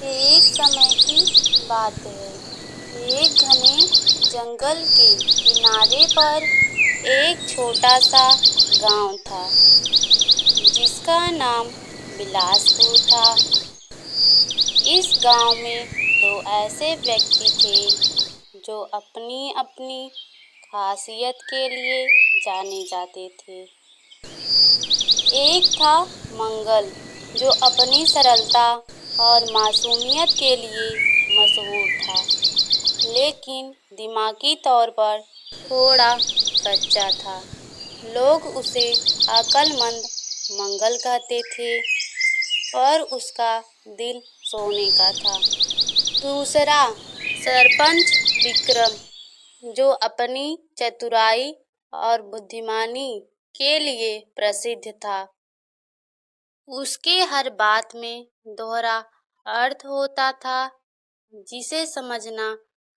एक समय की बात है। एक घने जंगल के किनारे पर एक छोटा सा गांव था, जिसका नाम बिलासपुर था। इस गांव में दो ऐसे व्यक्ति थे जो अपनी अपनी खासियत के लिए जाने जाते थे। एक था मंगल, जो अपनी सरलता और मासूमियत के लिए मशहूर था, लेकिन दिमागी तौर पर थोड़ा कच्चा था। लोग उसे अक्लमंद मंगल कहते थे, पर उसका दिल सोने का था। दूसरा सरपंच विक्रम, जो अपनी चतुराई और बुद्धिमानी के लिए प्रसिद्ध था। उसके हर बात में दोहरा अर्थ होता था, जिसे समझना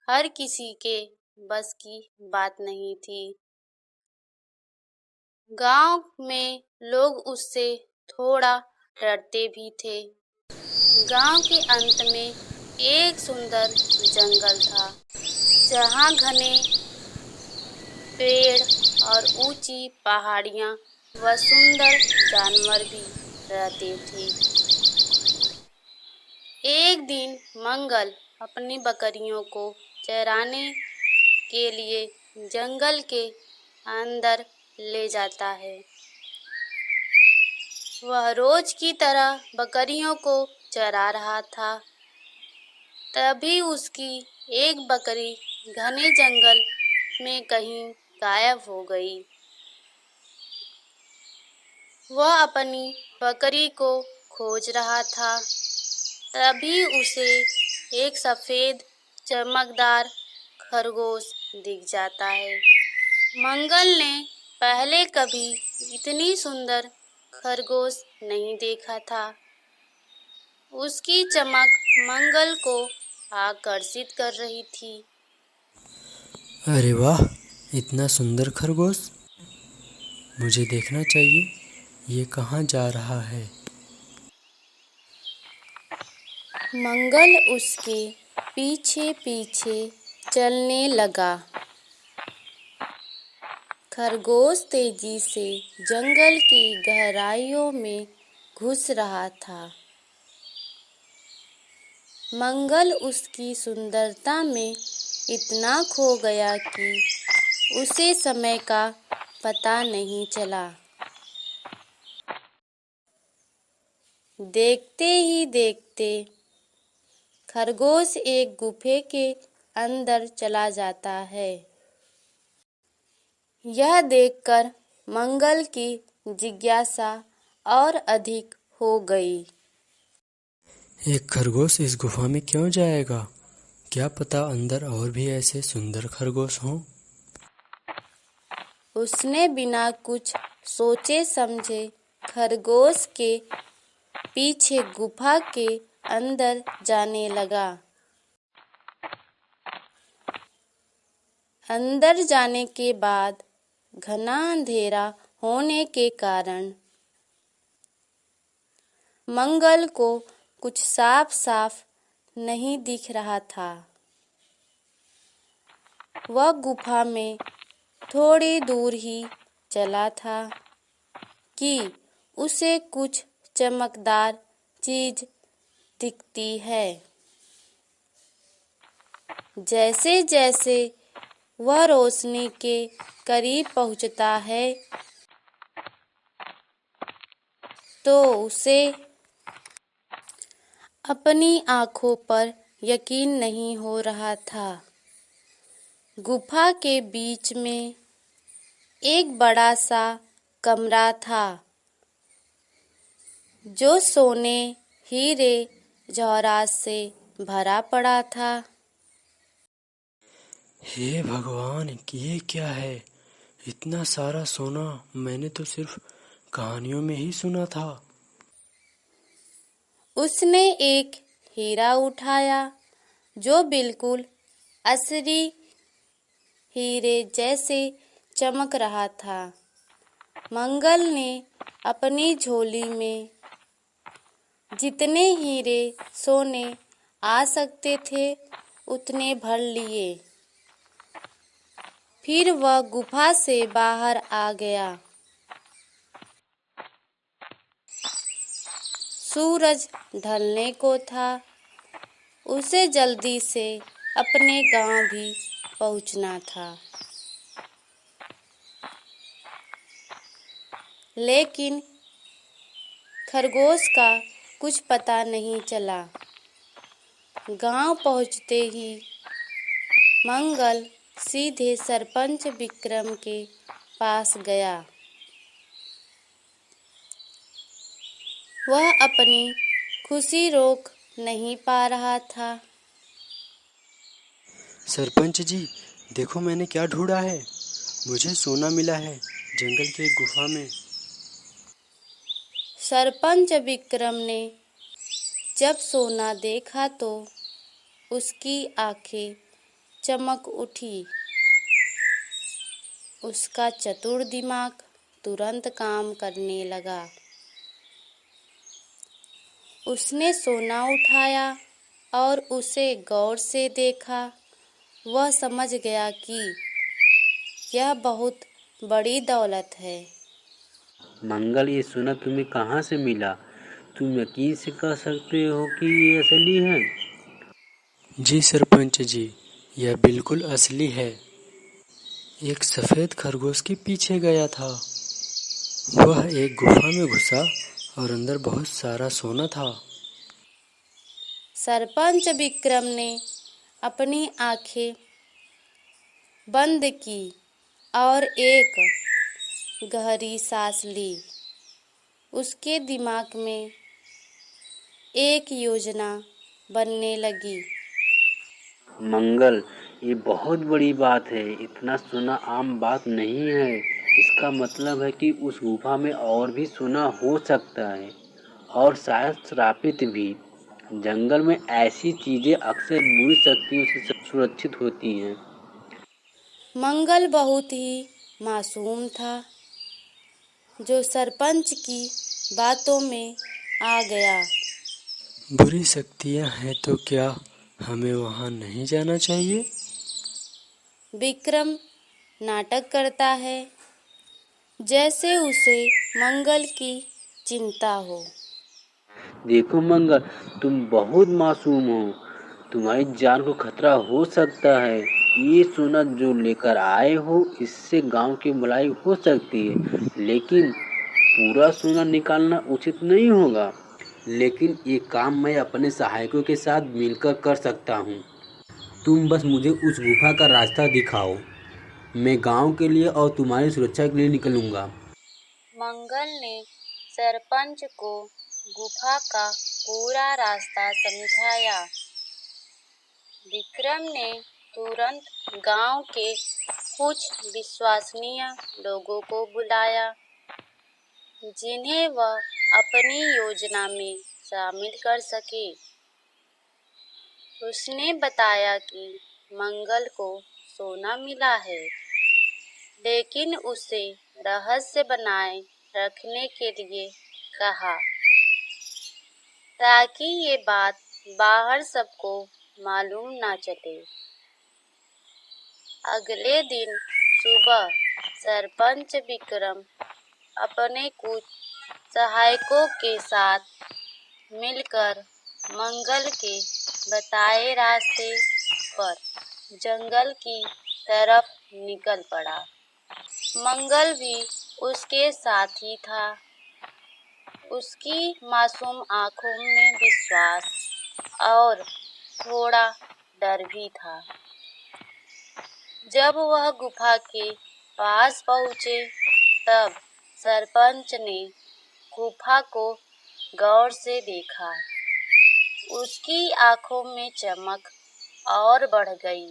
हर किसी के बस की बात नहीं थी। गांव में लोग उससे थोड़ा डरते भी थे। गांव के अंत में एक सुंदर जंगल था, जहां घने पेड़ और ऊंची पहाड़ियां व सुंदर जानवर भी रहते थे। एक दिन मंगल अपनी बकरियों को चराने के लिए जंगल के अंदर ले जाता है। वह रोज की तरह बकरियों को चरा रहा था। तभी उसकी एक बकरी घने जंगल में कहीं गायब हो गई। वह अपनी बकरी को खोज रहा था। तभी उसे एक सफेद चमकदार खरगोश दिख जाता है। मंगल ने पहले कभी इतनी सुंदर खरगोश नहीं देखा था। उसकी चमक मंगल को आकर्षित कर रही थी। अरे वाह, इतना सुंदर खरगोश! मुझे देखना चाहिए, ये कहाँ जा रहा है। मंगल उसके पीछे पीछे चलने लगा। खरगोश तेजी से जंगल की गहराइयों में घुस रहा था। मंगल उसकी सुंदरता में इतना खो गया कि उसे समय का पता नहीं चला। देखते ही देखते खरगोश एक गुफे के अंदर चला जाता है। यह देखकर मंगल की जिज्ञासा और अधिक हो गई। एक खरगोश इस गुफा में क्यों जाएगा? क्या पता अंदर और भी ऐसे सुंदर खरगोश हों। उसने बिना कुछ सोचे समझे खरगोश के पीछे गुफा के अंदर जाने लगा। अंदर जाने के बाद घना अंधेरा होने के कारण मंगल को कुछ साफ साफ नहीं दिख रहा था। वह गुफा में थोड़ी दूर ही चला था कि उसे कुछ चमकदार चीज दिखती है। जैसे जैसे वह रोशनी के करीब पहुंचता है, तो उसे अपनी आंखों पर यकीन नहीं हो रहा था। गुफा के बीच में एक बड़ा सा कमरा था, जो सोने, हीरे जवाहरात से भरा पड़ा था। हे भगवान, ये क्या है? इतना सारा सोना मैंने तो सिर्फ कहानियों में ही सुना था। उसने एक हीरा उठाया, जो बिल्कुल असली हीरे जैसे चमक रहा था। मंगल ने अपनी झोली में जितने हीरे, सोने आ सकते थे उतने भर लिए। फिर वह गुफा से बाहर आ गया। सूरज ढलने को था। उसे जल्दी से अपने गांव भी पहुंचना था। लेकिन खरगोश का कुछ पता नहीं चला। गांव पहुंचते ही मंगल सीधे सरपंच विक्रम के पास गया। वह अपनी खुशी रोक नहीं पा रहा था। सरपंच जी, देखो मैंने क्या ढूंढा है। मुझे सोना मिला है जंगल की एक गुफा में। सरपंच विक्रम ने जब सोना देखा तो उसकी आंखें चमक उठी। उसका चतुर दिमाग तुरंत काम करने लगा। उसने सोना उठाया और उसे गौर से देखा। वह समझ गया कि यह बहुत बड़ी दौलत है। मंगल, ये सोना तुम्हें कहाँ से मिला? तुम यकीन से कह सकते हो कि ये असली है? जी सरपंच जी, यह बिल्कुल असली है। एक सफ़ेद खरगोश के पीछे गया था। वह एक गुफा में घुसा और अंदर बहुत सारा सोना था। सरपंच विक्रम ने अपनी आंखें बंद की और एक गहरी सांस ली। उसके दिमाग में एक योजना बनने लगी। मंगल, ये बहुत बड़ी बात है। इतना सोना आम बात नहीं है। इसका मतलब है कि उस गुफा में और भी सोना हो सकता है, और शायद श्रापित भी। जंगल में ऐसी चीजें अक्सर बुरी शक्तियों से सुरक्षित होती हैं। मंगल बहुत ही मासूम था, जो सरपंच की बातों में आ गया। बुरी शक्तियाँ हैं तो क्या हमें वहाँ नहीं जाना चाहिए? विक्रम नाटक करता है जैसे उसे मंगल की चिंता हो। देखो मंगल, तुम बहुत मासूम हो। तुम्हारी जान को खतरा हो सकता है। ये सोना जो लेकर आए हो, इससे गांव की भलाई हो सकती है, लेकिन पूरा सोना निकालना उचित नहीं होगा। लेकिन ये काम मैं अपने सहायकों के साथ मिलकर कर सकता हूँ। तुम बस मुझे उस गुफा का रास्ता दिखाओ। मैं गांव के लिए और तुम्हारी सुरक्षा के लिए निकलूंगा। मंगल ने सरपंच को गुफा का पूरा रास्ता समझाया। विक्रम ने तुरंत गांव के कुछ विश्वसनीय लोगों को बुलाया, जिन्हें वह अपनी योजना में शामिल कर सके। उसने बताया कि मंगल को सोना मिला है, लेकिन उसे रहस्य बनाए रखने के लिए कहा, ताकि ये बात बाहर सबको मालूम ना चले। अगले दिन सुबह सरपंच विक्रम अपने कुछ सहायकों के साथ मिलकर मंगल के बताए रास्ते पर जंगल की तरफ निकल पड़ा। मंगल भी उसके साथ ही था। उसकी मासूम आंखों में विश्वास और थोड़ा डर भी था। जब वह गुफा के पास पहुंचे, तब सरपंच ने गुफा को गौर से देखा। उसकी आंखों में चमक और बढ़ गई।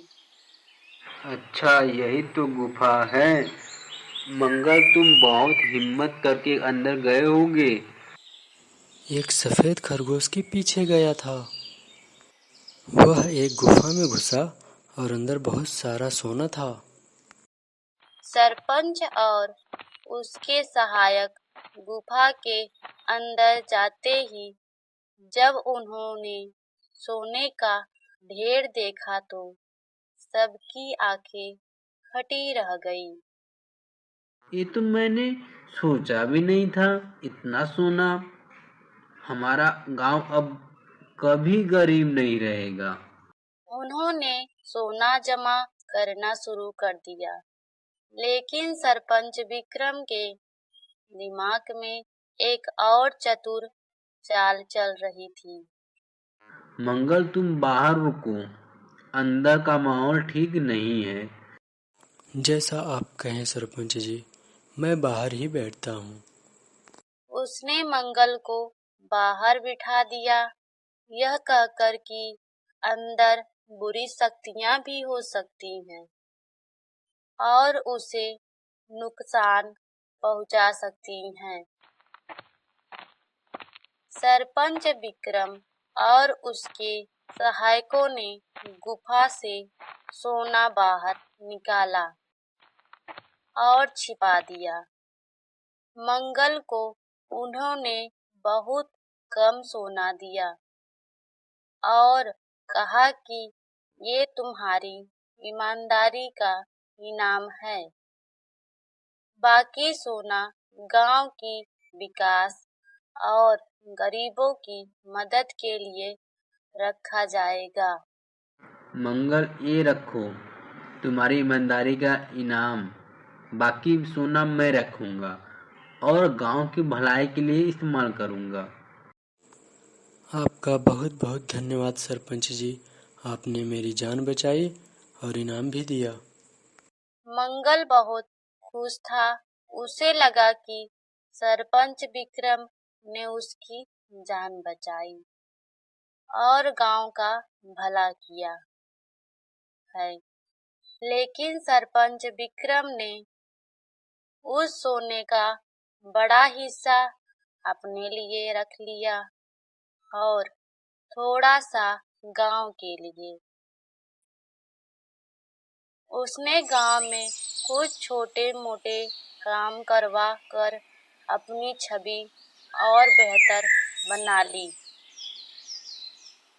अच्छा, यही तो गुफा है। मंगल, तुम बहुत हिम्मत करके अंदर गए होगे। एक सफ़ेद खरगोश के पीछे गया था। वह एक गुफा में घुसा और अंदर बहुत सारा सोना था। सरपंच और उसके सहायक गुफा के अंदर जाते ही जब उन्होंने सोने का ढेर देखा तो सबकी आंखें फटी रह गई। ये तो मैंने सोचा भी नहीं था। इतना सोना। हमारा गांव अब कभी गरीब नहीं रहेगा। उन्होंने सोना जमा करना शुरू कर दिया, लेकिन सरपंच विक्रम के दिमाग में एक और चतुर चाल चल रही थी। मंगल, तुम बाहर रुको। अंदर का माहौल ठीक नहीं है। जैसा आप कहें सरपंच जी, मैं बाहर ही बैठता हूँ। उसने मंगल को बाहर बिठा दिया, यह कहकर कि अंदर बुरी शक्तियां भी हो सकती हैं और उसे नुकसान पहुंचा सकती हैं। सरपंच विक्रम और उसके सहायकों ने गुफा से सोना बाहर निकाला और छिपा दिया। मंगल को उन्होंने बहुत कम सोना दिया और कहा कि ये तुम्हारी ईमानदारी का इनाम है। बाकी सोना गांव की विकास और गरीबों की मदद के लिए रखा जाएगा। मंगल, ये रखो तुम्हारी ईमानदारी का इनाम। बाकी सोना मैं रखूंगा और गांव की भलाई के लिए इस्तेमाल करूंगा। आपका बहुत बहुत धन्यवाद सरपंच जी, आपने मेरी जान बचाई और इनाम भी दिया। मंगल बहुत खुश था। उसे लगा कि सरपंच विक्रम ने उसकी जान बचाई और गांव का भला किया है। लेकिन सरपंच विक्रम ने उस सोने का बड़ा हिस्सा अपने लिए रख लिया और थोड़ा सा गांव के लिए। उसने गांव में कुछ छोटे मोटे काम करवा कर अपनी छवि और बेहतर बना ली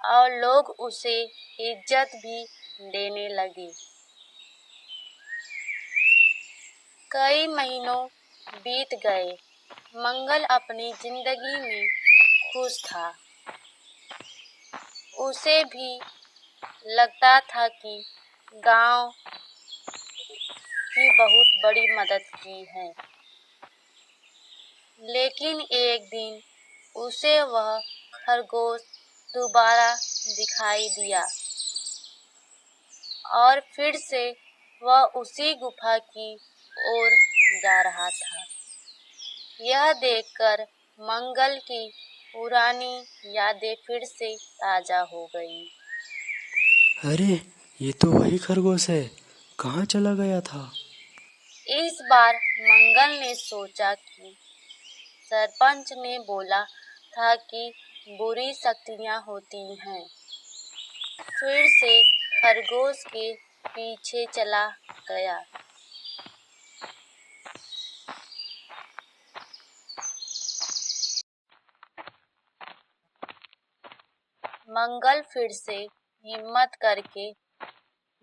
और लोग उसे इज्जत भी देने लगे। कई महीनों बीत गए। मंगल अपनी जिंदगी में खुश था। उसे भी लगता था कि गांव की बहुत बड़ी मदद की है। लेकिन एक दिन उसे वह खरगोश दोबारा दिखाई दिया और फिर से वह उसी गुफा की ओर जा रहा था। यह देखकर मंगल की पुरानी यादें फिर से ताजा हो गईं। अरे, ये तो वही खरगोश है, कहाँ चला गया था? इस बार मंगल ने सोचा कि सरपंच ने बोला था कि बुरी शक्तियां होती हैं। फिर से खरगोश के पीछे चला गया। मंगल फिर से हिम्मत करके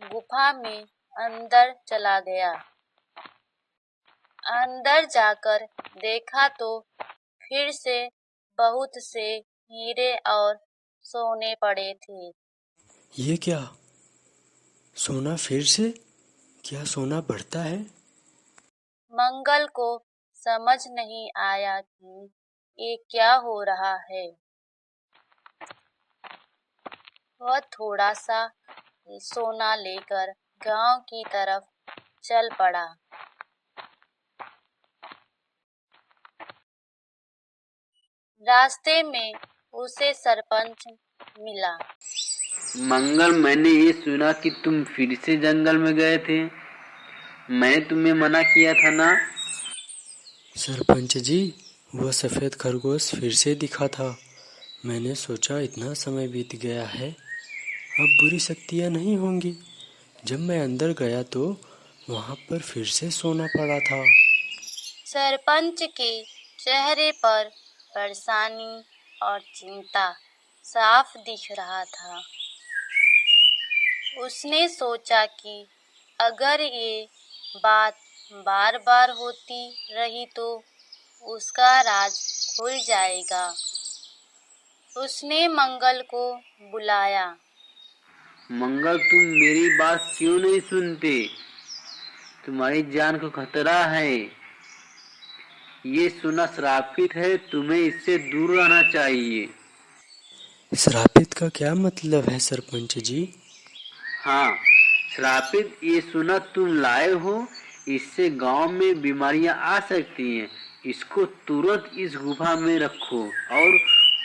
गुफा में अंदर चला गया। अंदर जाकर देखा तो फिर से बहुत से हीरे और सोने पड़े थे। ये क्या? सोना फिर से? क्या सोना बढ़ता है? मंगल को समझ नहीं आया कि ये क्या हो रहा है। वह थोड़ा सा सोना लेकर गांव की तरफ चल पड़ा। रास्ते में उसे सरपंच मिला। मंगल, मैंने ये सुना कि तुम फिर से जंगल में गए थे। मैंने तुम्हें मना किया था ना? सरपंच जी, वह सफ़ेद खरगोश फिर से दिखा था। मैंने सोचा इतना समय बीत गया है, अब बुरी शक्तियाँ नहीं होंगी। जब मैं अंदर गया तो वहाँ पर फिर से सोना पड़ा था। सरपंच के चेहरे पर परेशानी और चिंता साफ दिख रहा था। उसने सोचा कि अगर ये बात बार बार होती रही तो उसका राज खुल जाएगा। उसने मंगल को बुलाया। मंगल, तुम मेरी बात क्यों नहीं सुनते? तुम्हारी जान को खतरा है। ये सोना श्रापित है, तुम्हें इससे दूर रहना चाहिए। श्रापित का क्या मतलब है सरपंच जी? हाँ, श्रापित ये सोना तुम लाए हो, इससे गांव में बीमारियां आ सकती हैं। इसको तुरंत इस गुफा में रखो और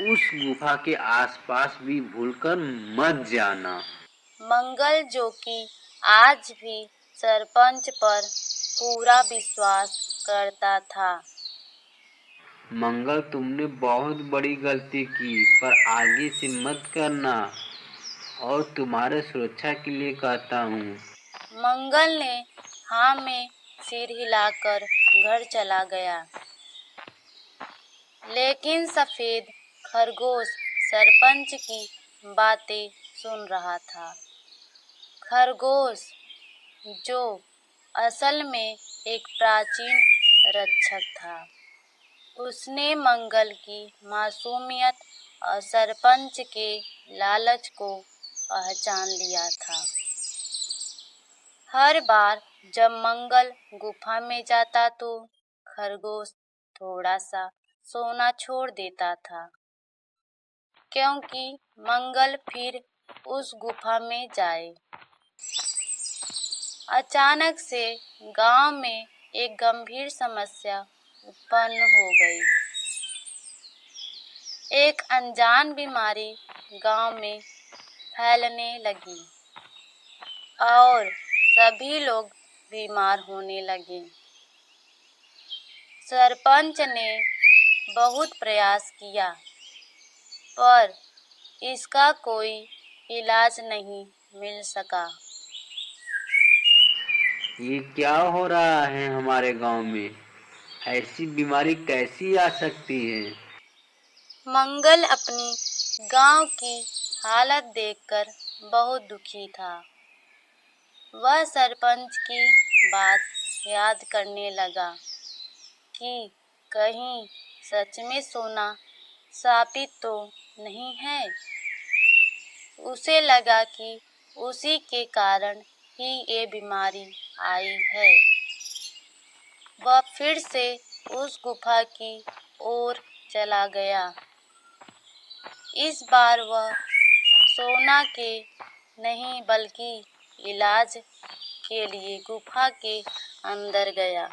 उस गुफा के आसपास भी भूलकर मत जाना। मंगल, जो कि आज भी सरपंच पर पूरा विश्वास करता था। मंगल, तुमने बहुत बड़ी गलती की, पर आगे से मत करना, और तुम्हारे सुरक्षा के लिए कहता हूँ। मंगल ने हाँ में सिर हिलाकर घर चला गया। लेकिन सफेद खरगोश सरपंच की बातें सुन रहा था। खरगोश, जो असल में एक प्राचीन रक्षक था, उसने मंगल की मासूमियत और सरपंच के लालच को पहचान लिया था। हर बार जब मंगल गुफा में जाता तो खरगोश थोड़ा सा सोना छोड़ देता था, क्योंकि मंगल फिर उस गुफा में जाए। अचानक से गांव में एक गंभीर समस्या उत्पन्न हो गई। एक अनजान बीमारी गांव में फैलने लगी और सभी लोग बीमार होने लगे। सरपंच ने बहुत प्रयास किया, पर इसका कोई इलाज नहीं मिल सका। ये क्या हो रहा है हमारे गांव में? ऐसी बीमारी कैसी आ सकती है? मंगल अपनी गांव की हालत देखकर बहुत दुखी था। वह सरपंच की बात याद करने लगा कि कहीं सच में सोना शापित तो नहीं है। उसे लगा कि उसी के कारण ही ये बीमारी आई है। वह फिर से उस गुफा की ओर चला गया। इस बार वह सोना के नहीं बल्कि इलाज के लिए गुफा के अंदर गया।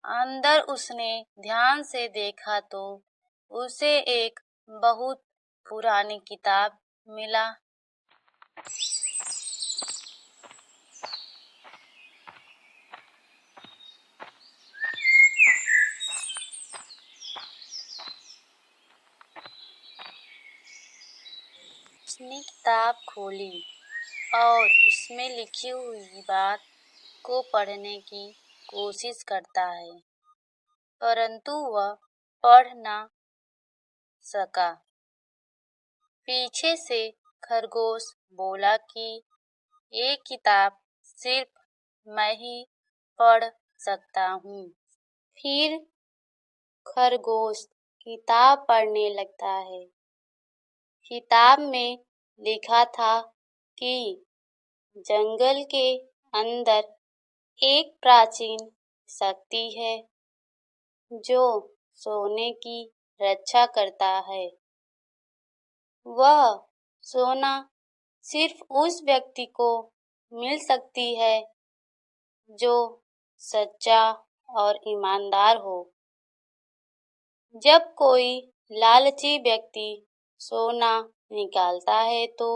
अंदर उसने ध्यान से देखा तो उसे एक बहुत पुरानी किताब मिला। उसने किताब खोली और उसमें लिखी हुई बात को पढ़ने की कोशिश करता है, परंतु वह पढ़ ना सका। पीछे से खरगोश बोला कि ये किताब सिर्फ मैं ही पढ़ सकता हूँ। फिर खरगोश किताब पढ़ने लगता है। किताब में लिखा था कि जंगल के अंदर एक प्राचीन शक्ति है जो सोने की रक्षा करता है। वह सोना सिर्फ उस व्यक्ति को मिल सकती है जो सच्चा और ईमानदार हो। जब कोई लालची व्यक्ति सोना निकालता है तो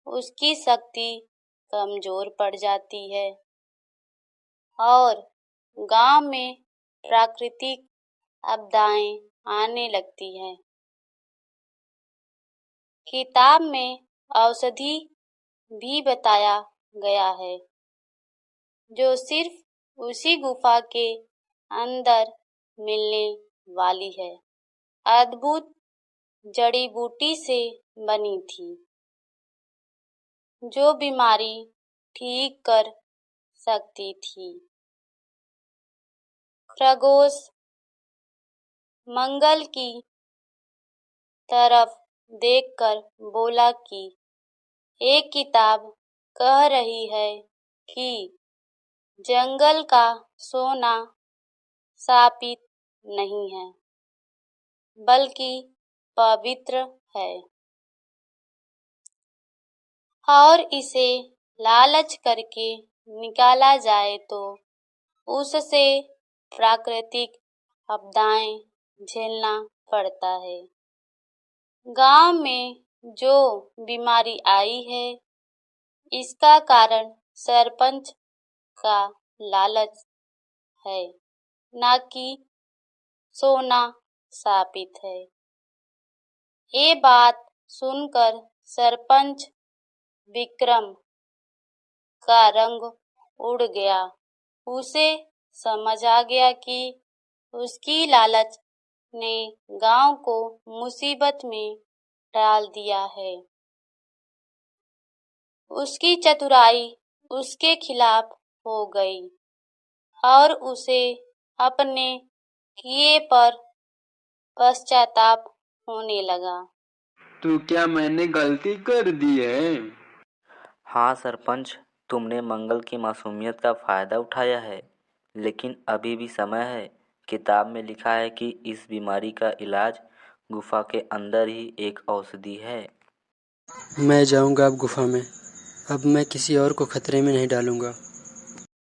उसकी शक्ति कमजोर पड़ जाती है और गांव में प्राकृतिक आपदाएं आने लगती हैं। किताब में औषधि भी बताया गया है जो सिर्फ उसी गुफा के अंदर मिलने वाली है। अद्भुत जड़ी बूटी से बनी थी जो बीमारी ठीक कर सकती थी। खरगोश मंगल की तरफ देखकर बोला कि एक किताब कह रही है कि जंगल का सोना शापित नहीं है बल्कि पवित्र है और इसे लालच करके निकाला जाए तो उससे प्राकृतिक आपदाएं झेलना पड़ता है। गांव में जो बीमारी आई है इसका कारण सरपंच का लालच है, ना कि सोना शापित है। ये बात सुनकर सरपंच विक्रम का रंग उड़ गया। उसे समझ आ गया कि उसकी लालच ने गांव को मुसीबत में डाल दिया है। उसकी चतुराई उसके खिलाफ हो गई और उसे अपने किए पर पश्चाताप होने लगा। तो क्या मैंने गलती कर दी है? हाँ सरपंच, तुमने मंगल की मासूमियत का फायदा उठाया है, लेकिन अभी भी समय है। किताब में लिखा है कि इस बीमारी का इलाज गुफा के अंदर ही एक औषधि है। मैं जाऊंगा अब गुफा में। अब मैं किसी और को खतरे में नहीं डालूंगा।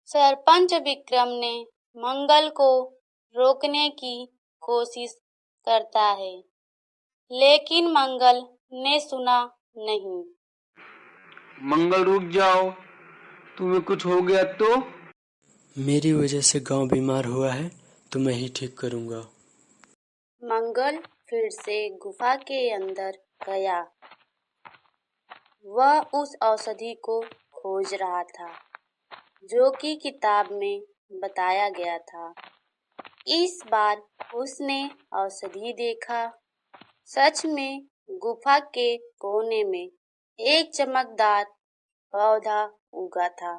सरपंच विक्रम ने मंगल को रोकने की कोशिश करता है, लेकिन मंगल ने सुना नहीं। मंगल रुक जाओ, तुम्हें कुछ हो गया तो? मेरी वजह से गांव बीमार हुआ है तो मैं ही ठीक करूंगा। मंगल फिर से गुफा के अंदर गया। वह उस औषधि को खोज रहा था जो कि किताब में बताया गया था। इस बार उसने औषधि देखा। सच में गुफा के कोने में एक चमकदार पौधा उगा था।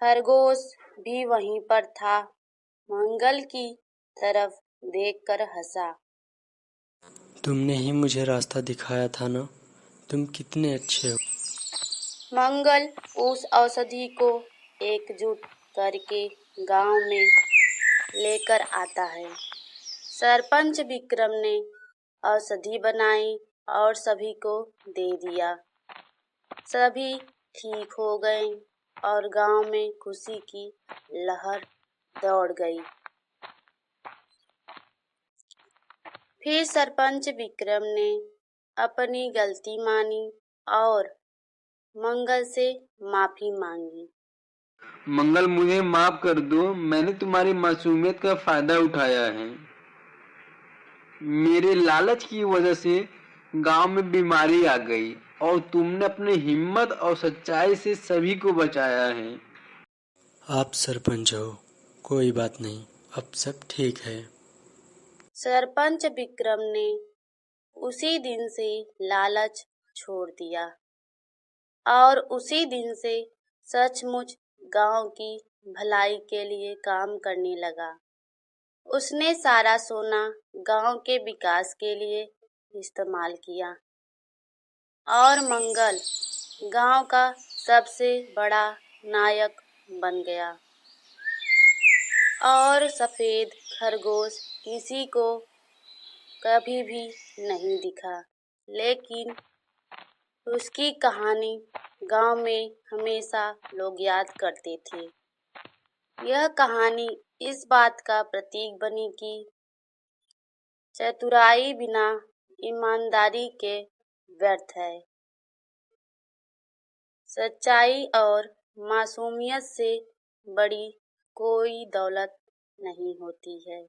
खरगोश भी वहीं पर था। मंगल की तरफ देखकर हंसा। तुमने ही मुझे रास्ता दिखाया था ना। तुम कितने अच्छे हो। मंगल उस औषधि को एकजुट करके गांव में लेकर आता है। सरपंच विक्रम ने औषधि बनाई और सभी को दे दिया। सभी ठीक हो गए और गांव में खुशी की लहर दौड़ गई। फिर सरपंच विक्रम ने अपनी गलती मानी और मंगल से माफी मांगी। मंगल, मुझे माफ कर दो। मैंने तुम्हारी मासूमियत का फायदा उठाया है। मेरे लालच की वजह से गांव में बीमारी आ गई और तुमने अपनी हिम्मत और सच्चाई से सभी को बचाया है। आप सरपंच हो, कोई बात नहीं, अब सब ठीक है। सरपंच विक्रम ने उसी दिन से लालच छोड़ दिया और उसी दिन से सचमुच गांव की भलाई के लिए काम करने लगा। उसने सारा सोना गांव के विकास के लिए इस्तेमाल किया और मंगल गांव का सबसे बड़ा नायक बन गया। और सफेद खरगोश किसी को कभी भी नहीं दिखा, लेकिन उसकी कहानी गांव में हमेशा लोग याद करते थे। यह कहानी इस बात का प्रतीक बनी कि चतुराई बिना ईमानदारी के व्यर्थ है। सच्चाई और मासूमियत से बड़ी कोई दौलत नहीं होती है।